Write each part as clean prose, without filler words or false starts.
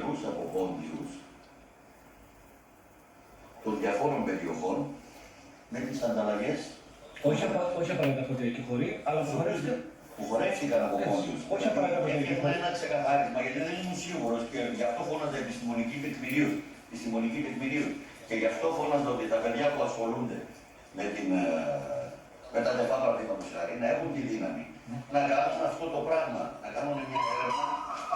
νεαρούς από πόντιους των διαφόρων περιοχών με τις ανταλλαγές. Όχι απαραίτητα από ποντιακή χωρί, αλλά που χορεύτηκαν από πόντιους. Όχι απαραίτητα από ποντιακή χωρί. Ένα ξεκαθάρισμα, γιατί δεν ήμουν σίγουρος και γι' αυτό φώναζα επιστημονική τεκμηρίωση. Και γι' αυτό φώναζα ότι τα παιδιά που ασχολούνται με τα λεφτά παραδείγματος χάρη να έχουν τη δύναμη να κάνουν αυτό το πράγμα, να κάνουν μια έρευνα,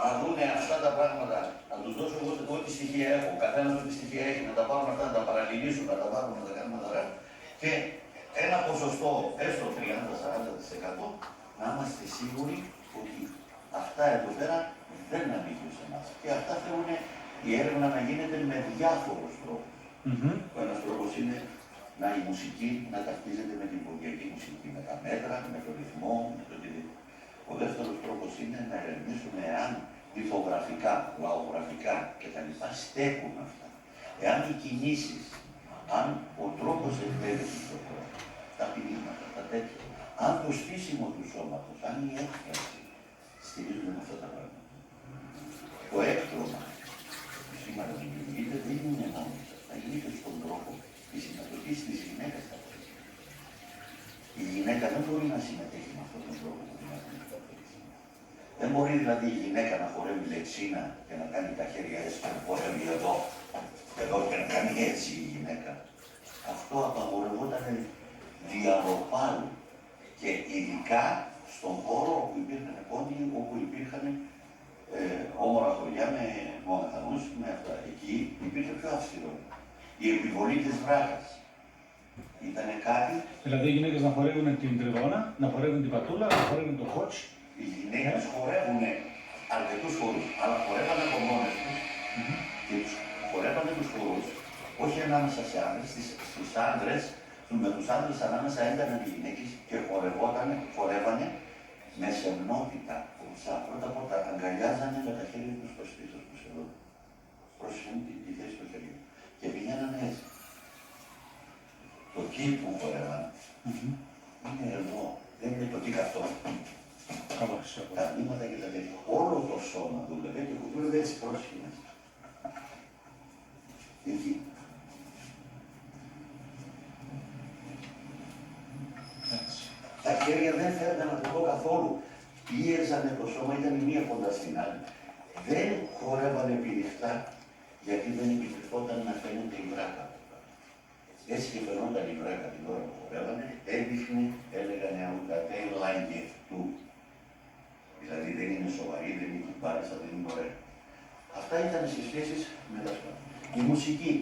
να δουν αυτά τα πράγματα, να τους δώσω εγώ ό,τι στοιχεία έχω, καθένας ό,τι στοιχεία έχει, να τα πάρουν αυτά, να τα παραλληλήσουν, να τα πάρουν, να τα κάνουν δωρεάν. Και ένα ποσοστό, έστω 30-40%, να είμαστε σίγουροι ότι αυτά εδώ πέρα δεν ανήκουν σε εμάς. Και αυτά θέλουν η έρευνα να γίνεται με διάφορους τρόπους. Ο ένας τρόπος είναι η μουσική να ταυτίζεται με την ποντιακή μουσική, με τα μέτρα, με τον ρυθμό, με το οτιδήποτε. Ο δεύτερος τρόπος είναι να ερευνήσουμε εάν λιθογραφικά, λαογραφικά κτλ. Στέκουν αυτά. Εάν οι κινήσεις, αν ο τρόπος εκπαίδευσης του χρόνου, τα ποινήματα, τα τέτοια, αν το στήσιμο του σώματος, αν η έκφραση στηρίζονται με αυτά τα πράγματα. Το έκτρωμα που σήμερα δημιουργείται δεν είναι μόνο θα γίνεται στον τρόπο τη συμμετοχή τη γυναίκα. Η γυναίκα δεν μπορεί να συμμετέχει με αυτόν τον τρόπο που δημιουργείται. Δεν μπορεί δηλαδή η γυναίκα να χορεύει λεξίνα και να κάνει τα χέρια έτσι και να χορεύει εδώ και να κάνει έτσι η γυναίκα. Αυτό απαγορευόταν διαρροπάλου και ειδικά στον χώρο όπου υπήρχαν πόντιοι, όπου υπήρχαν όμορα χωριά με μοναχανούς, με αυτά. Εκεί υπήρχε πιο αυστηρό. Η επιβολή της βράχας ήταν κάτι. Δηλαδή οι γυναίκες να χορεύουν την τριγώνα, να χορεύουν την πατούλα, να χορεύουν το χότς. Οι γυναίκες χορεύουν αρκετούς χορούς, αλλά χορεύανε από μόνες τους και χορεύανε τους χορούς όχι ανάμεσα σε άντρες, στους άντρες, με τους άντρες ανάμεσα έγκαναν οι γυναίκες και χορεύανε με σεμνότητα. Πρώτα αγκαλιάζανε με τα χέρια τους προς πίσω, προς εδώ. Πρόσεχαν τη θέση του χεριού. Και πηγαίνανε έτσι. Το τι που χορεύανε είναι εδώ. Δεν είναι το τι αυτό. Τα βήματα και τα τέτοια. Όλο το σώμα δούλευε και που δούλευε έτσι πρόσχημες. Εκεί. Τα χέρια δεν φέρναν από εδώ καθόλου. Πίεζανε το σώμα, ήταν η μία κοντά στην άλλη. Δεν χορεύανε πηριχτά, γιατί δεν επιτρεπόταν να φαίνεται η βράκα. Έτσι και φαινόταν η βράκα την ώρα που χορεύανε, έδειχνε, έλεγανε αουκατέ like it too. Δηλαδή δεν είναι σοβαρή, δεν είναι κουμπάρισα, δεν είναι ωραία. Αυτά ήταν στις σχέσεις με τα σπάτα. Η μουσική.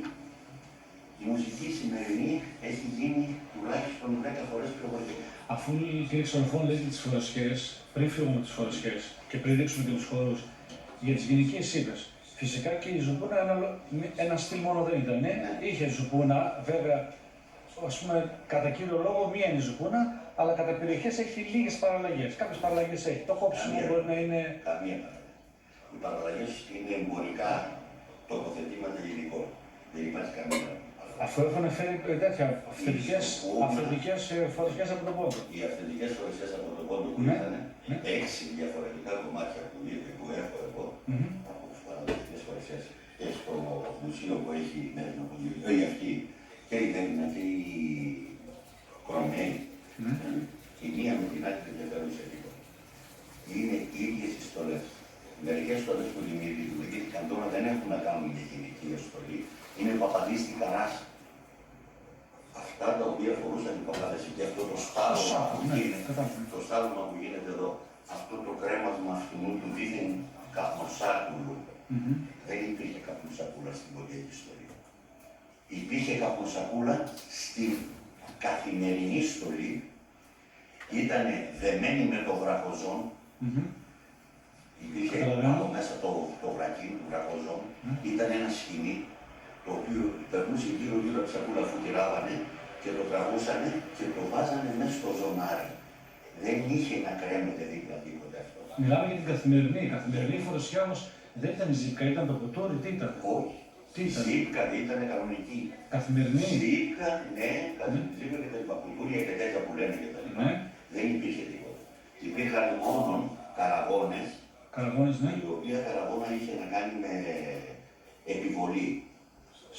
Η μουσική σημερινή έχει γίνει τουλάχιστον 10 φορές πιο βαριά. Αφού κύριε Ξενοφών λέτε τις φορεσιές, πριν φύγουμε τις φορεσιές και πριν δείξουμε και τους χορούς, για τις γυναικείες είπες, φυσικά και η ζουπούνα ένα στυλ μόνο δεν ήταν. Είχε ζουπούνα, βέβαια, ας πούμε, κατά κύριο λόγο μία είναι η ζουπούνα, αλλά κατά περιοχές έχει λίγες παραλλαγές. Κάποιες παραλλαγές έχει. Το κόψιμο μπορεί να είναι. Καμία παραλλαγή. Οι παραλλαγές είναι εμπορικά τοποθετήματα γενικών. Δεν υπάρχει καμία. Αφού έχουν φέρει τέτοια αυθεντικές φορεσιές από τον πόντο. Οι αυθεντικές φορεσιές από τον πόντο που ήταν 6 διαφορετικά κομμάτια που έχω εγώ από τις παραδοσιακές φορεσιές. Έχει το μουσείο που έχει η αυτή και η Δέμινα και η Κορομιαίη. Η μία με την άλλη δεν διαφέρουσε λίγο. Είναι οι ίδιες οι στολές. Μερικές στολές που δημιουργήθηκαν τώρα δεν έχουν να κάνουν με γυναικεία στολή. Είναι παπαδής στην καράσα. Αυτά τα οποία φορούσαν οι παπάδες και αυτό το στάλωμα που γίνεται εδώ, αυτό το κρέμασμα αυτού του δίθεν καπνοσάκουλου. Δεν υπήρχε καπνοσακούλα στην ποντιακή ιστορία. Υπήρχε καπνοσακούλα στην καθημερινή στολή. Ήταν δεμένη με το βραχοζόν. Υπήρχε από μέσα το βρακί του βραχοζόν. Ήταν ένα σκηνή το οποίο περνούσε γύρω-γύρω από τη σακούλα αφού τυράβανε και το τραβούσανε και το βάζανε μέσα στο ζωνάρι. Δεν είχε να κρέμεται δίπλα τίποτα αυτό. Μιλάμε για την καθημερινή. Η καθημερινή φορεσιά όμως δεν ήταν ζύκα, ήταν το κοτόρι, τι ήταν. Όχι. Τι ήταν. Ζύκα ήταν κανονική. Καθημερινή. Ζύκα, ναι, ζύκα και τα λοιπά. Κουλτούρια και τέτοια που λένε και τα λοιπά. Δεν υπήρχε τίποτα. Υπήρχαν μόνο καραγόνες. Καραγόνες, ναι. Η οποία καραγόνα είχε να κάνει με επιβολή.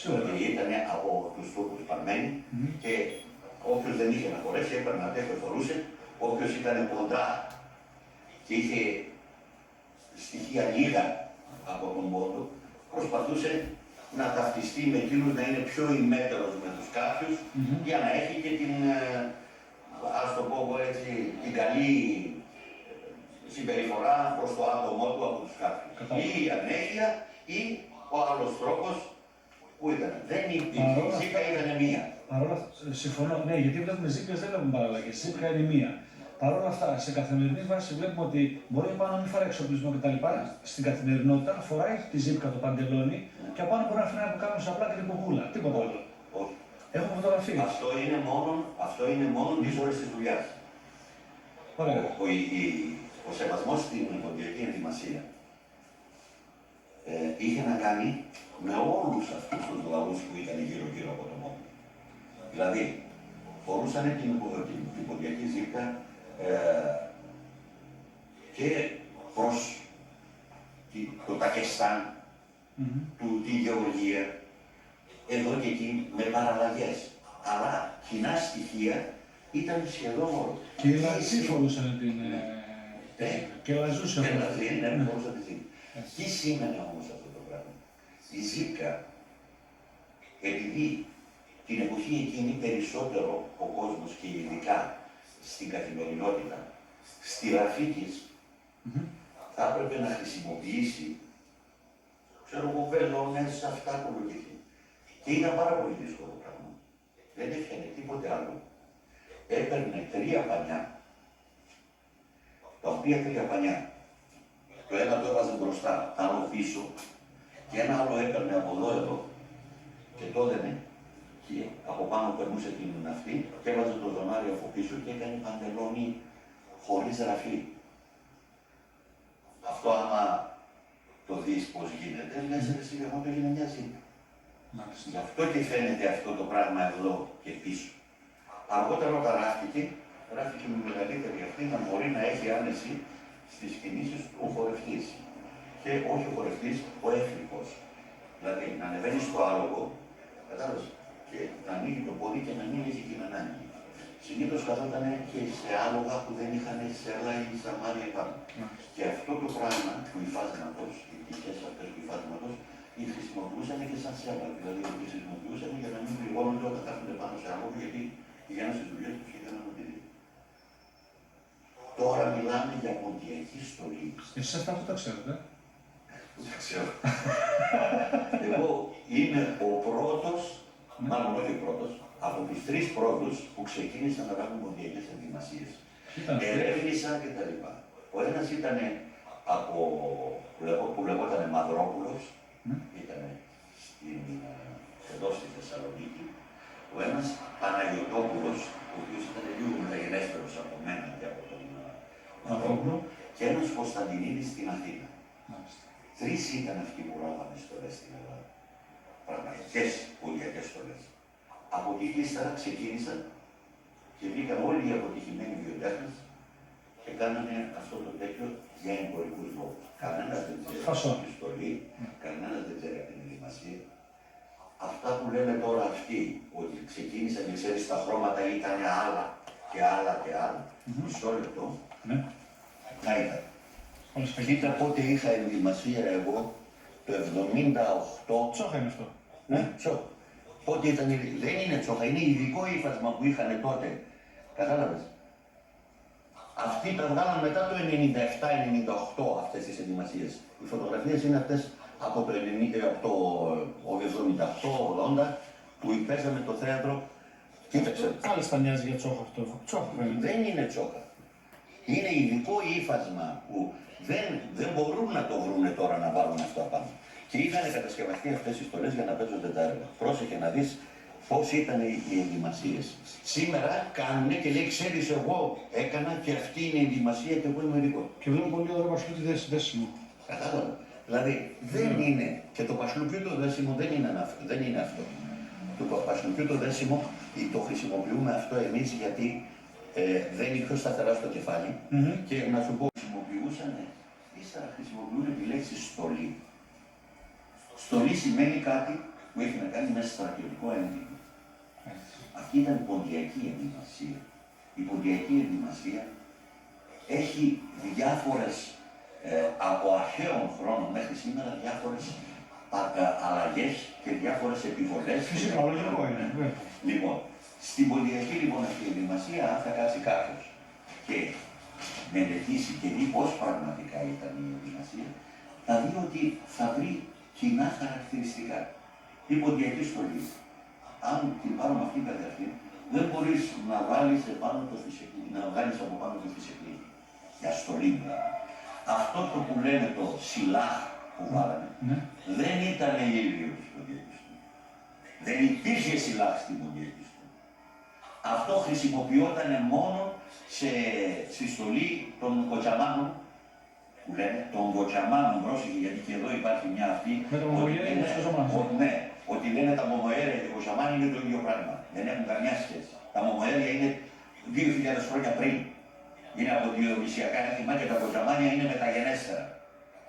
Δηλαδή ήταν από τους Τούρκους παρμένοι και όποιος δεν είχε να χωρέσει έπαιρνε να και φορούσε, όποιος ήταν κοντά και είχε στοιχεία λίγα από τον πόντο, προσπαθούσε να ταυτιστεί με εκείνους, να είναι πιο ημέτερος με τους κάποιους για να έχει και την, ας το πω έτσι, την καλή συμπεριφορά προς το άτομό του από τους κάποιους. Ή η ανέχεια ή ο άλλος τρόπος που ήταν. Δεν υπήρχε, η ζήκα ήταν μία. Παρόλα αυτά, συμφωνώ, ναι, γιατί βλέπουμε ζήπες, δεν βλέπουμε παραλλαγές. Η ζήπκα είναι μία. Παρ' όλα αυτά, σε καθημερινή βάση βλέπουμε ότι μπορεί πάνω να μην φοράει εξοπλισμό κτλ. Στην καθημερινότητα φοράει τη ζήπκα, το παντελόνι και απάνω μπορεί να αφήνει από κάτω απλά και την κουκούλα. Τίποτα άλλο. Όχι. Έχουμε φωτογραφίες. Αυτό είναι μόνο τις ώρες της δουλειάς. Ο σεβασμός στην ποντιακή ενδυμασία είχε να κάνει με όλους αυτούς τους λαούς που ήταν γύρω-γύρω από τον Μόντο. Δηλαδή, φορούσαν την ποντιακή ζήπκα και προς το Τακεστάν, τη Γεωργία, εδώ και εκεί με παραλλαγές. Αλλά κοινά στοιχεία ήταν σχεδόν όλα. Και οι Λαζοί φορούσαν την και λαζούσαν. Ναι, φορούσαν τη ζήπκα. Τι σήμαινε όμως αυτό το πράγμα? Η ζήπκα, επειδή την εποχή εκείνη περισσότερο ο κόσμος και ειδικά στην καθημερινότητα, στη ραφή της, θα έπρεπε να χρησιμοποιήσει, ξέρω εγώ, βελόνες, αυτά που λογική. Και ήταν πάρα πολύ δύσκολο πράγμα. Δεν έφτιανε τίποτε άλλο. Έπαιρνε 3 πανιά, τα οποία 3 πανιά, το ένα το έβαζε μπροστά, άλλο πίσω, και ένα άλλο έπαιρνε από εδώ και το έδαινε και από πάνω περνούσε την αυτή και έβαζε το ζωνάρι από πίσω και έκανε παντελόνι χωρίς ραφή. Αυτό άμα το δεις πώς γίνεται, λες εσύ εγώ το έγινε μια ζήπα. Γι' αυτό και φαίνεται αυτό το πράγμα εδώ και πίσω. Αργότερα όταν ράφτηκε με μεγαλύτερη αυτή να μπορεί να έχει άνεση στις κινήσεις του ο χορευτής. Και όχι ο χορευτής, ο έφλιπος. Δηλαδή να ανεβαίνει στο άλογο, κατάλαβες, και να ανοίγει το πόδι και να μην έχει κειμενάκι. Συνήθως καθόταν και σε άλογα που δεν είχαν σέλα ή σαμάρια πάνω. Και αυτό το πράγμα του υφάσματος, οι πτυχές αυτές του υφάσματος, οι χρησιμοποιούσαν και σαν σέλα. Δηλαδή οι χρησιμοποιούσαν για να μην πληγώνονται όταν κάθονται πάνω σε άλογο, γιατί πηγαίνουν στις δουλειές τους και έκαναν οτιδήποτε. Τώρα μιλάμε για ποντιακή στολή. Εσείς αυτά που τα ξέρετε? Δεν ξέρω. Εγώ είμαι ο πρώτος, μάλλον όχι ο πρώτος, από τους 3 πρώτους που ξεκίνησαν να κάνουν ποντιακές ενδυμασίες. Ερεύνησαν κτλ. Ο ένας ήταν που λεγόταν Μαυρόπουλος, ήταν εδώ στη Θεσσαλονίκη. Ο ένας Παναγιωτόπουλος, ο οποίος ήταν λίγο μεταγενέστερος από μένα και από τον Μαυρόπουλο, και ένας Κωνσταντινίδης στην Αθήνα. 3 ήταν αυτοί που λάβανε στολές στην Ελλάδα. Πραγματικές ποντιακές στολές. Από τη ύστερα ξεκίνησαν και βγήκαν όλοι οι αποτυχημένοι βιοτέχνες και κάνανε αυτό το τέτοιο για εμπορικούς λόγους. Κανένας δεν ξέρει τη στολή, κανένας δεν ξέρει την ενδυμασία. Αυτά που λένε τώρα αυτοί, ότι ξεκίνησαν και ξέρεις τα χρώματα ήταν άλλα και άλλα και άλλα, μισό λεπτό, να ήταν. Κοίτα πότε είχα ενδυμασία εγώ, το 78. Τσόχα είναι αυτό. Ναι, τσόχα. Πότε ήταν, δεν είναι τσόχα, είναι ειδικό ύφασμα που είχαν τότε. Κατάλαβες. Αυτοί τα βγάλαν μετά το 97-98 αυτές τις ενδυμασίες. Οι φωτογραφίες είναι αυτές από το 78-80 που παίζαμε το θέατρο. Κοίταξε. Κάλιστα μοιάζει για τσόχα αυτό. Τσόχα δεν είναι τσόχα. Είναι ειδικό ύφασμα που δεν μπορούν να το βρούνε τώρα να βάλουν αυτό απάνω. Και είχαν κατασκευαστεί αυτές οι στολές για να παίζονται τα έργα. Πρόσεχε να δεις πώς ήταν οι ενδυμασίες. Σήμερα κάνουνε και λέει, ξέρεις, εγώ έκανα και αυτή είναι η ενδυμασία και εγώ είμαι ειδικό. Και βλέπω πολύ ωραίο πασλούκι δέσιμο. Κατάλαβα. Δηλαδή δεν είναι, και το πασλουκιού το δέσιμο δεν είναι αυτό. Το πασλουκιού το δέσιμο το χρησιμοποιούμε αυτό εμείς γιατί δεν είναι πιο σταθερά στο κεφάλι και να σου πω, ύστερα χρησιμοποιούν τη λέξη στολή. Στολή σημαίνει κάτι που έχει να κάνει με στρατιωτικό ένδυμα. Αυτή ήταν η ποντιακή ενδυμασία. Η ποντιακή ενδυμασία έχει διάφορες, από αρχαίων χρόνων μέχρι σήμερα, διάφορες αλλαγές και διάφορες επιβολές. Φυσικά, λογικό είναι. Λοιπόν, στην ποντιακή λοιπόν αυτή η ενδυμασία, αν θα κάτσει κάποιος και μελετήσει και δει πώς πραγματικά ήταν η ενδυμασία, θα δει ότι θα βρει κοινά χαρακτηριστικά. Η ποντιακή στολή, αν την πάρουμε αυτήν καθ' αυτήν, δεν μπορείς να βάλεις από πάνω το φυσικλίδι. Για στολή δηλαδή. Αυτό το που λένε το σιλάχ που βάλανε, δεν ήταν ίδιο της ποντιακής στολή. Δεν υπήρχε σιλάχ στην ποντιακή στολή. Αυτό χρησιμοποιόταν μόνο στη στολή των κοτσαμάνων, που λένε, των κοτσαμάνων, πρόσεχε, γιατί και εδώ υπάρχει μια αυτή, ναι, ότι λένε τα μομοέρια και κοτσαμάνοι είναι το ίδιο πράγμα. Δεν έχουν καμιά σχέση. Τα μομοέρια είναι 2.000 χρόνια πριν. Είναι από διονυσιακά έθιμα και τα κοτσαμάνια είναι μεταγενέστερα.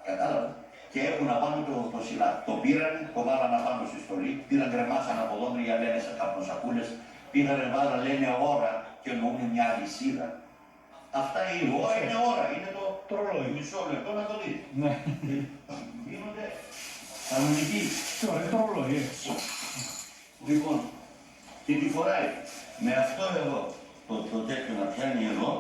Κατάλαβα. Και έχουν απάνω το σιλά. Το πήραν, το βάλαν απάνω στη στολή, πήραν κρεμάσαν από δόντρια, λένε σε καπνοσακούλες, πήγανε βάλαν, λένε ώρα και εννοούν μια αλυσίδα. Αυτά είναι ώρα, είναι ώρα, είναι το ρολόι. Μισό λεπτό να το δείτε. Ναι. Γίνονται κανονικοί. Τώρα είναι το ρολόι, έτσι. Λοιπόν, και τη φοράει με αυτό εδώ, το τέτοιο να πιάνει εδώ,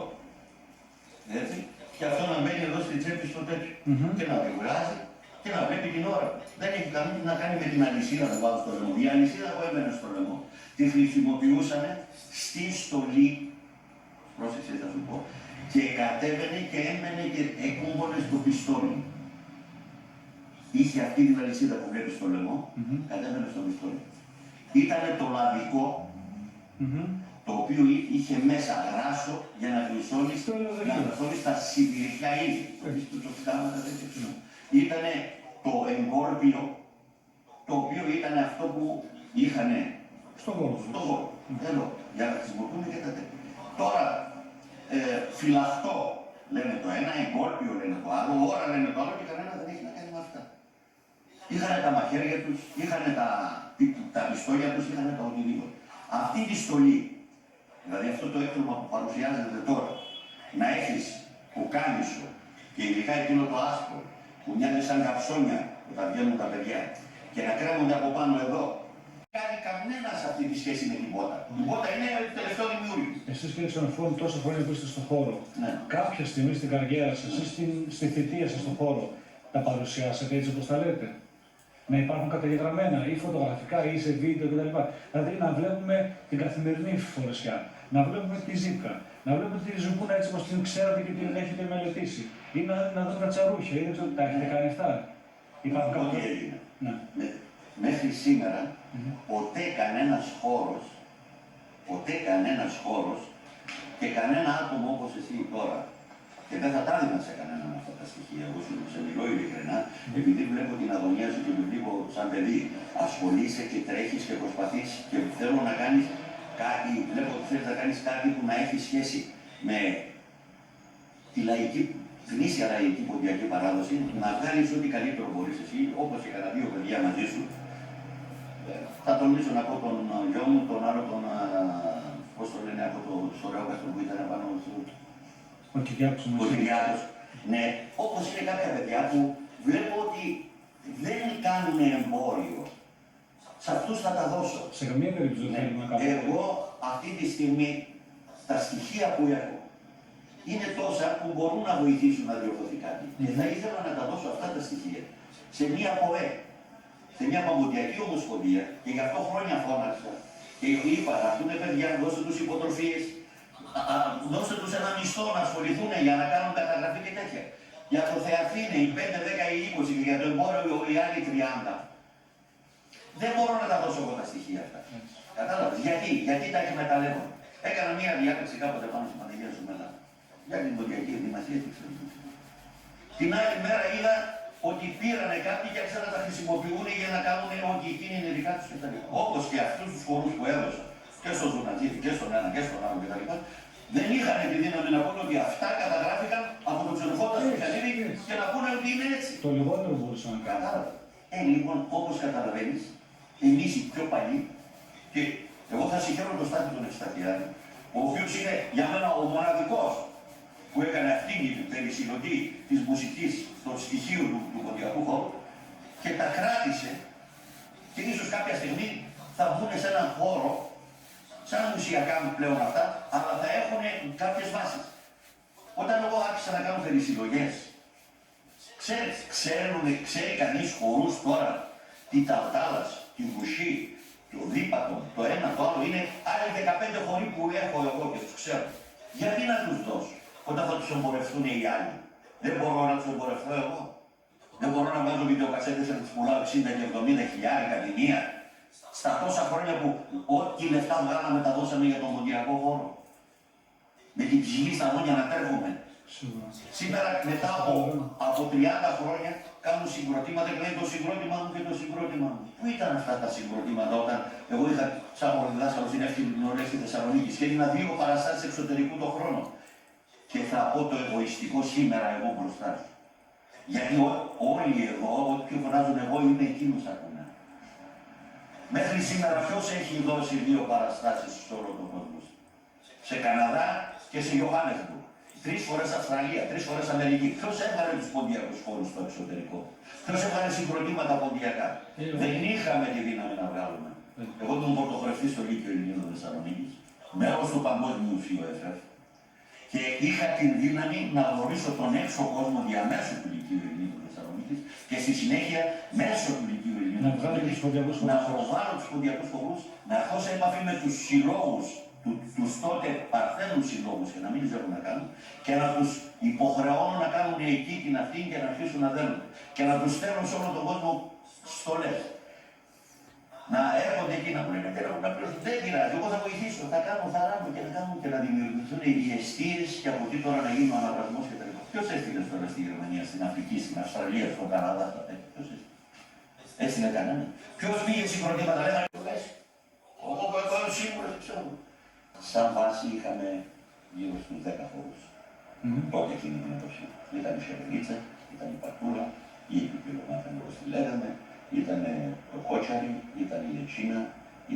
έτσι, και αυτό να μπαίνει εδώ στη τσέπη στο τέτοιο. Και να βγάζει και να βλέπει την ώρα. Δεν έχει καμία να κάνει με την αλυσίδα που βάζω στο λαιμό. Η αλυσίδα που έμενε στο λαιμό τη χρησιμοποιούσαν στη στολή, πρόσεξε θα σου πω, και κατέβαινε και έμενε και έκουμπονε στο πιστόλι. Είχε αυτή την αλυσίδα που βλέπει στο λαιμό, κατέβαινε στο πιστόλι. Ήτανε το λαδικό, το οποίο είχε μέσα γράσο για να γλυσώνει τα σιδηρικά είδη. Ήτανε το εγκόρπιο, το οποίο ήταν αυτό που είχανε στον χώρο. Εδώ, για να χρησιμοποιούν και τα τέτοια. Τώρα, φυλαχτό λένε το ένα, εγκόρπιο λένε το άλλο, ώρα λένε το άλλο και κανένα δεν έχει να κάνει με αυτά. Είχανε τα μαχαίρια τους, είχανε τα πιστόλια τους, είχανε τα οτιδήποτε. Αυτή τη στολή, δηλαδή αυτό το έκτρωμα που παρουσιάζεται τώρα, να έχεις πουκάμισο και ειδικά εκείνο το άσπρο, που μοιάζει σαν καψόνια που τα βγαίνουν τα παιδιά και να κρέμονται από πάνω εδώ, κάνει κανένα αυτή τη σχέση με την πότα. Η πότα είναι το τελευταίο δημιούργημα. Εσείς κύριε Ξενοφώνη, τόσα χρόνια που είστε στον χώρο, κάποια στιγμή στην καριέρα σας, εσείς στη θητεία σας στον χώρο, τα παρουσιάσατε έτσι όπως τα λέτε? Να υπάρχουν καταγεγραμμένα ή φωτογραφικά ή σε βίντεο κτλ. Δηλαδή να βλέπουμε την καθημερινή φορεσιά, να βλέπουμε τη ζύκα, να βλέπουμε τη ζουμπούνα έτσι όπως την ξέρατε και την έχετε μελετήσει, ή να δούμε τα τσαρούχια, ή δεν ξέρω, τα έχετε κάνει αυτά? Υπάρχουν κάποια... Μέχρι σήμερα, ποτέ κανένας χώρος και κανένα άτομο όπως εσύ τώρα, και δεν θα τα έδινα σε κανέναν αυτά τα στοιχεία, εγώ σου σε μιλώ ειλικρινά, επειδή βλέπω την αγωνία σου και με βλέπω σαν παιδί, ασχολείσαι και τρέχεις και προσπαθείς και θέλω να κάνεις κάτι, βλέπω ότι θέλεις να κάνεις κάτι που να έχει σχέση με τη λαϊκή, γνήσια λαϊκή ποντιακή παράδοση, να βγάλεις ό,τι καλύτερο μπορείς εσύ, όπως και κατά δύο παιδιά μαζί σου. Θα τονίσω να πω τον γιο μου, τον άλλο τον, πώς το λένε, από το Σωρεόκαστρο που ήταν πάνω στο... Ο Κυριάκος. Ναι, όπως είναι κάποια παιδιά που βλέπω ότι δεν κάνουν εμπόριο. Σε αυτούς θα τα δώσω. Σε καμία περίπτωση δεν θέλουμε να κάνουμε. Εγώ αυτή τη στιγμή, τα στοιχεία που έχω, είναι τόσα που μπορούν να βοηθήσουν να διορθωθεί κάτι. Και θα ήθελα να τα δώσω αυτά τα στοιχεία σε μια ΠΟΕ, σε μια παγκοσμιακή ομοσπονδία, και γι' αυτό χρόνια φώναξα. Και είπα, αυτού είναι παιδιά, δώστε τους υποτροφίες, δώστε τους ένα μισθό να ασχοληθούν για να κάνουν καταγραφή και τέτοια. Για το Θεαθήνε, οι 5, 10, οι 20 και για το εμπόριο οι άλλοι 30. Δεν μπορώ να τα δώσω εγώ τα στοιχεία αυτά. Κατάλαβες, γιατί τα εκμεταλλεύω. Έκανα μία διάταξη κάποτε πάνω στην Παναγία σου μετά. Για την ποντιακή ενδυμασία και ξέρω. Την άλλη μέρα είδα ότι πήρανε κάποιοι και άρχισαν να τα χρησιμοποιούν για να κάνουν ό,τι εκείνη είναι δικά τους κτλ. Όπως και αυτούς τους χορούς που έδωσα και στον Ζουνατζίδη και στον ένα και στον άλλο κτλ. Δεν είχαν τη δύναμη να πούνε ότι αυτά καταγράφηκαν από τον ξενοφόντα στο Πιανίδη και να πούνε ότι είναι έτσι. Το λιγότερο μπορούσαν να κάνουν. Κατάλαβα. Λοιπόν, όπως καταλαβαίνεις, εμείς οι πιο παλιοί, και εγώ θα συγχαίρω τον Στάθη τον Ευσταθιάδη, ο οποίος είναι για μένα ο μοναδικός που έκανε αυτήν την περισυλλογή της μουσικής των στοιχείων του ποντιακού χώρου και τα κράτησε και ίσως κάποια στιγμή θα βγουν σε έναν χώρο, σαν μουσιακά πλέον αυτά, αλλά θα έχουν κάποιες βάσεις. Όταν εγώ άρχισα να κάνω περισυλλογές, ξέρει κανείς χορούς τώρα, τη Ταλτάλας, τη Βουσή, το Δίπατο, το ένα, το άλλο, είναι άλλοι 15 χωροί που έχω εγώ και τους ξέρω. Γιατί να τους δώσω, όταν θα τους εμπορευτούν οι άλλοι. Δεν μπορώ να τους εμπορευτώ εγώ. Δεν μπορώ να βγάζω βιντεοκασέτες να τις πουλάω 60 και 70 χιλιάρικα τη μία. Στα τόσα χρόνια που ό,τι λεφτά βγάλαμε τα δώσαμε για τον ποντιακό χώρο. Με την ψυχή στα δόντια να τρέχουμε. Σήμερα μετά από 30 χρόνια κάνουν συγκροτήματα και λένε το συγκρότημά μου και το συγκρότημά μου. Πού ήταν αυτά τα συγκροτήματα όταν εγώ είχα σαν διδάσκαλο στην εύκολη την ωραία στη Θεσσαλονίκη και έγινα 2 παραστάσεις εξωτερικού το χρόνο. Και θα πω το εγωιστικό σήμερα εγώ μπροστά σου. Γιατί όλοι εδώ, ό,τι πιο φωνάζουν εγώ, είναι εκείνους ακούνε. Μέχρι σήμερα ποιος έχει δώσει 2 παραστάσεις σε όλο τον κόσμο. Σε Καναδά και σε Ιωάννεσμπουργκ. 3 φορές Αυστραλία, 3 φορές Αμερική. Ποιος έβγαλε τους ποντιακούς χώρους στο εξωτερικό. Ποιος έβγαλε συγκροτήματα ποντιακά. Δεν είχαμε τη δύναμη να βγάλουμε. Εγώ ήμουν πρωτοχρευτής στο Λύκειο Ελληνικών Θεσσαλονίκης, μέλος του Παγκόσμιου ΦΙΟΕΦ και είχα τη δύναμη να γνωρίσω τον έξω κόσμο διαμέσου του Λυκείου Ελληνικών Θεσσαλονίκης και στη συνέχεια μέσω του Λυκείου Ελληνικών Θεσσαλονίκης να προβάλλω τους ποντιακούς χορούς, να έρθω σε επαφή με τους συλλόγους, τους τότε παρθένους συλλόγους και να μην ξέρουν να κάνουν και να τους υποχρεώνω να κάνουν εκεί την αυτή και να αρχίσουν να δένουν και να τους στέλνουν σε όλο τον κόσμο στολές. Να έρχονται εκεί να μου λένε να πληρώσουν. Δεν πειράζει, εγώ θα βοηθήσω, θα κάνω θαράμβο και να κάνουν και να δημιουργηθούν οι εστίες και από εκεί τώρα να γίνει ο αναβρασμός και τα λοιπά. Ποιος έστειλε τώρα στη Γερμανία, στην Αφρική, στην Αυστραλία, στον Καναδά, στα τέτοια. Ποιος έστειλε. Έστειλε κανένα. Ποιος πήγε συγκροτήματα, λέγανε το λες. Εγώ που έχω σίγουρα δεν ξέρω. Σαν βάση είχαμε γύρω στους 10 χώρους. Τότε εκείνη την εποχή. Ήταν η Σερενίτσα, ήταν η Πατούρα, η Επιπυλωμάτα όπως τη λέγαμε, ήταν το Κότσαρι, ήταν η Λετσίνα,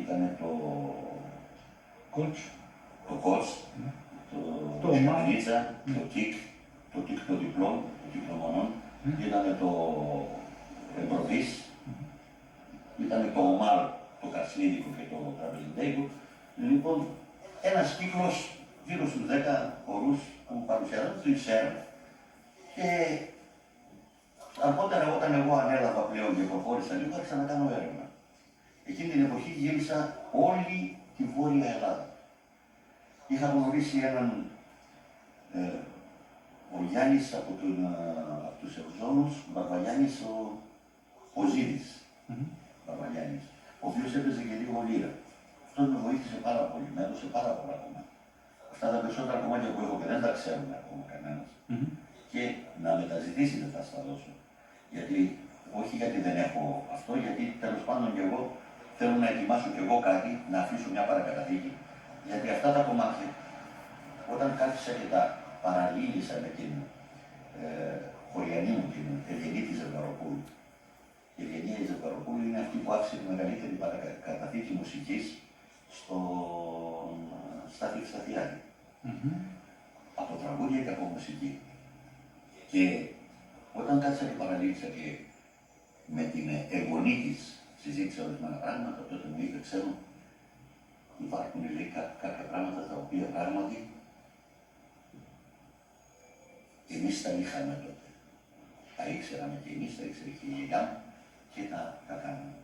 ήταν το Κότς, το Σερενίτσα, το Τικ το διπλό, το τυκλομονών, ήταν το Εμπροβής, ήταν το Ομάρ, το Καρσλίδικο και το Τραβελιντέικο. Λοιπόν, ένας κύκλος γύρω στους 10 χορούς που παρουσιάζονται, το ξέρω. Και αργότερα όταν εγώ ανέλαβα πλέον και προχώρησα λίγο, άρχισα να κάνω έρευνα. Εκείνη την εποχή γύρισα όλη τη Βόρεια Ελλάδα. Είχα γνωρίσει έναν, ο Γιάννης από τους Ευζώνους, ο Μπαρβαγιάννης ο Ζήδης, Μπαρβαγιάννης, ο οποίος έπαιζε και λίγο λύρα. Αυτό με βοήθησε πάρα πολύ, με έδωσε πάρα πολλά κομμάτια. Αυτά τα περισσότερα κομμάτια που έχω και δεν τα ξέρουν ακόμα κανένας. Και να μεταζητήσει δεν θα στα δώσω. Γιατί, όχι γιατί δεν έχω αυτό, γιατί τέλος πάντων και εγώ θέλω να ετοιμάσω και εγώ κάτι, να αφήσω μια παρακαταθήκη. Γιατί αυτά τα κομμάτια, όταν κάθισα και τα παραλύγησα με την χωριανή μου, την Ευγενή τη Ζευγαροπούλου. Η Ευγενία η Ζευγαροπούλου είναι αυτή που άφησε τη μεγαλύτερη παρακαταθήκη μουσικής στον Στάθη Ευσταθιάδη. Από τραγούδια και από μουσική. Και όταν κάθισα και παραλύγησα και με την εγγονή της συζήτησα ορισμένα πράγματα, τότε μου είπε, ξέρω, υπάρχουν λέει, κάποια πράγματα τα οποία πράγματι εμείς τα είχαμε τότε. Τα ήξεραμε και εμείς, τα ήξερε και η γιαγιά μου και τα κάναμε.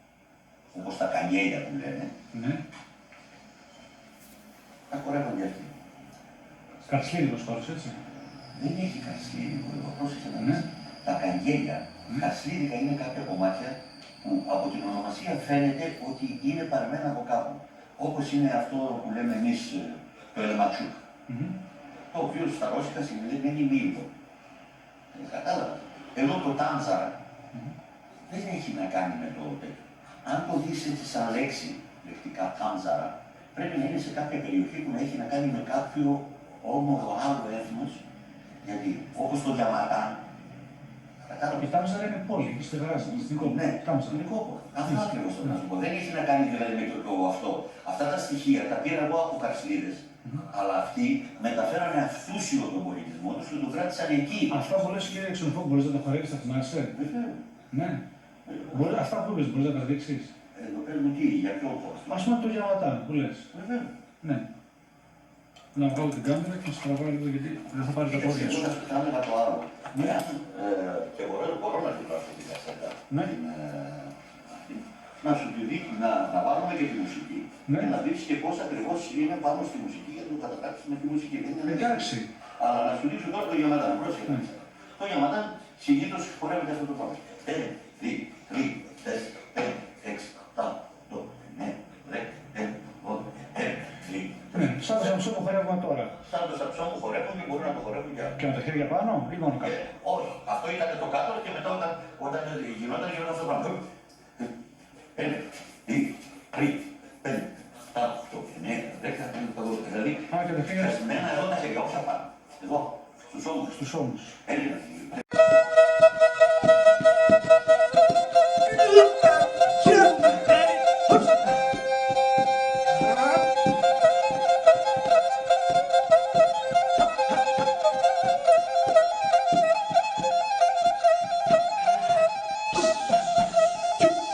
Όπως τα κανιέλια που λένε. Τα χορεύαν και αυτοί. Καρσλίδικος χώρος, έτσι. Δεν έχει καρσλίδικο εδώ, πρόσεχε να δεις. Τα κανιέλια, καρσλίδικα είναι κάποια κομμάτια που από την ονομασία φαίνεται ότι είναι παρμένα από κάπου. Όπως είναι αυτό που λέμε εμείς το ελματσούκ. Το οποίο στα ρώσικα σημαίνει μήλο. Κατάλαβα. Εδώ το τάντζαρα δεν έχει να κάνει με το τέτοιο. Αν το δεις έτσι σαν λέξη, λεκτικά τάντζαρα, πρέπει να είναι σε κάποια περιοχή που να έχει να κάνει με κάποιο όμορφο άλλο έθνος, γιατί όπως το Γιαματάν, Η Τάμζαρα είναι πόλη, εκεί στη Γράζα, στην κόπο. Ναι, Τάμζαρα. είναι κόπο. Αυτό ακριβώς θέλω να σου πω. Δεν έχει να κάνει δηλαδή με το αυτό. Αυτά τα στοιχεία τα πήρα εγώ από Καρσλίδες, αλλά αυτοί μεταφέρανε αυτούσιο τον πολιτισμό τους και τον κράτησαν εκεί. Αυτά που λες, κύριε Ξενοφό, μπορείς να τα χορεύεις, τα θυμάσαι? Βεβαίως. Ναι. Αυτά που είπες, μπορείς να τα δείξεις? Πες μου τι, για ποιο πώς. Ας πούμε το Γιαματά που λες. Βεβαίως. Ναι. Να βγάλω την κάμερα και να σου τραβάω λίγο γιατί δεν θα πάρει τα πόδια σου. Θα έλεγα το άλλο. Και μπορώ να την πάρω την κασέτα. Ναι. Να σου τη δει, να βάλουμε και τη μουσική. Ναι. Και να δεις και πώς ακριβώς είναι πάνω στη μουσική για να το κατατάξεις με τη μουσική. Δεν είναι Εντάξει. αλλά να σου δείξω τώρα το Γιαματάν. Πρόσεχε. Το Γιαματάν συνήθως χορεύεται αυτό το πράγμα. 1, 2, 3, 4, 5, 6, 7, 8, 9, 10, 11, 12, 13. Ναι, σαν το σαμψό που χορεύουμε τώρα. Σαν το σαψό μου χορεύουν και μπορούν να το χορεύουν και άλλοι. Και με τα χέρια πάνω ή μόνο κάτω? Όχι, αυτό ήταν το κάτω και μετά όταν γινόταν αυτό το πράγμα. 1, 2, 3, 5, 7, 8, 9, 10, 12, δηλαδή. Α, και τα χέρια. Μένα εδώ τα χέρια, όχι απάνω. Εδώ, στους ώμους. Στους ώμους. 1, 2, 3,